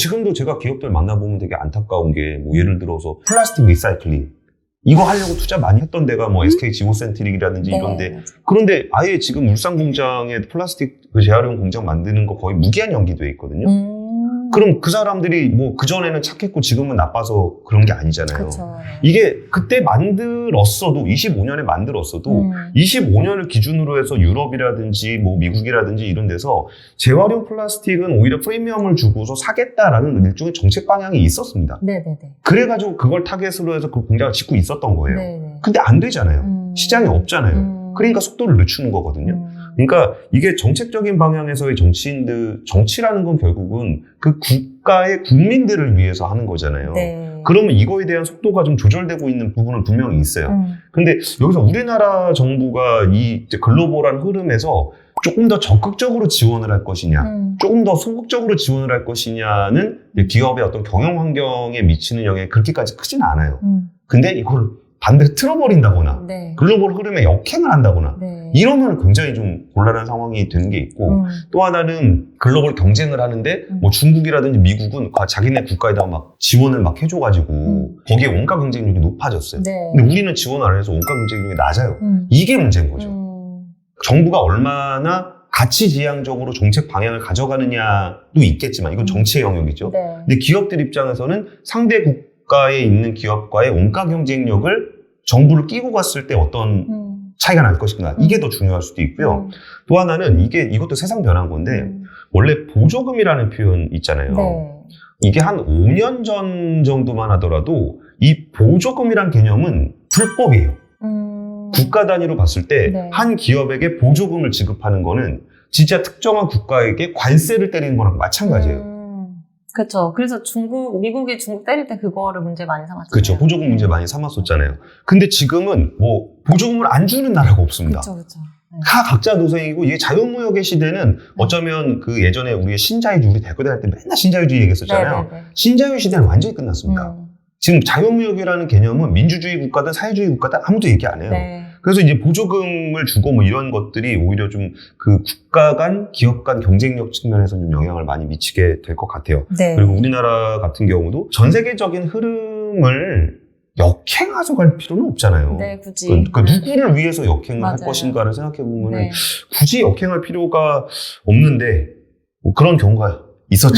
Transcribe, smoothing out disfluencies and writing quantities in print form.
지금도 제가 기업들 만나보면 되게 안타까운 게, 뭐, 예를 들어서 플라스틱 리사이클링. 이거 하려고 투자 많이 했던 데가 뭐 SK 지오센트릭이라든지 네. 이런데. 그런데 아예 지금 울산 공장에 플라스틱 그 재활용 공장 만드는 거 거의 무기한 연기돼 있거든요. 그럼 그 사람들이 뭐 그전에는 착했고 지금은 나빠서 그런 게 아니잖아요. 그쵸. 이게 그때 만들었어도 25년에 만들었어도 25년을 기준으로 해서 유럽이라든지 뭐 미국이라든지 이런 데서 재활용 플라스틱은 오히려 프리미엄을 주고서 사겠다라는 일종의 정책 방향이 있었습니다. 네네네. 그래가지고 그걸 타겟으로 해서 그 공장을 짓고 있었던 거예요. 네네. 근데 안 되잖아요. 시장이 없잖아요. 그러니까 속도를 늦추는 거거든요. 그러니까 이게 정책적인 방향에서의 정치라는 건 결국은 그 국가의 국민들을 위해서 하는 거잖아요. 네. 그러면 이거에 대한 속도가 좀 조절되고 있는 부분은 분명히 있어요. 근데 여기서 우리나라 정부가 이 이제 글로벌한 흐름에서 조금 더 적극적으로 지원을 할 것이냐, 조금 더 소극적으로 지원을 할 것이냐는 기업의 어떤 경영 환경에 미치는 영향이 그렇게까지 크진 않아요. 근데 이걸 반대로 틀어버린다거나 네. 글로벌 흐름에 역행을 한다거나 네. 이러면 굉장히 좀 곤란한 상황이 되는 게 있고 또 하나는 글로벌 경쟁을 하는데 뭐 중국이라든지 미국은 자기네 국가에다 막 지원을 막 해줘가지고 거기에 원가 경쟁력이 높아졌어요. 네. 근데 우리는 지원 안 해서 원가 경쟁력이 낮아요. 이게 문제인 거죠. 정부가 얼마나 가치지향적으로 정책 방향을 가져가느냐도 있겠지만 이건 정치의 영역이죠. 네. 근데 기업들 입장에서는 상대 국가에 있는 기업과의 원가 경쟁력을 정부를 끼고 갔을 때 어떤 차이가 날 것인가 이게 더 중요할 수도 있고요. 또 하나는 이것도 세상 변한 건데 원래 보조금이라는 표현 있잖아요. 네. 이게 한 5년 전 정도만 하더라도 이 보조금이란 개념은 불법이에요. 국가 단위로 봤을 때 네. 한 기업에게 보조금을 지급하는 거는 진짜 특정한 국가에게 관세를 때리는 거랑 마찬가지예요. 그렇죠. 그래서 미국이 중국 때릴 때 그거를 문제 많이 삼았잖아요. 그렇죠. 보조금 문제 많이 삼았었잖아요. 근데 지금은 뭐 보조금을 안 주는 나라가 없습니다. 그렇죠. 네. 다 각자 노생이고 이게 자유무역의 시대는 어쩌면 그 예전에 우리 신자유주의 우리 대학교 다닐 때 맨날 신자유주의 얘기했었잖아요. 네네네. 신자유 시대는 완전히 끝났습니다. 지금 자유무역이라는 개념은 민주주의 국가든 사회주의 국가든 아무도 얘기 안 해요. 네. 그래서 이제 보조금을 주고 뭐 이런 것들이 오히려 좀 그 국가 간, 기업 간 경쟁력 측면에서 좀 영향을 많이 미치게 될 것 같아요. 네. 그리고 우리나라 같은 경우도 전 세계적인 흐름을 역행해서 갈 필요는 없잖아요. 네, 굳이. 그러니까 누구를 위해서 역행을 할 맞아요. 것인가를 생각해 보면 네. 굳이 역행할 필요가 없는데 뭐 그런 경우가 있었죠.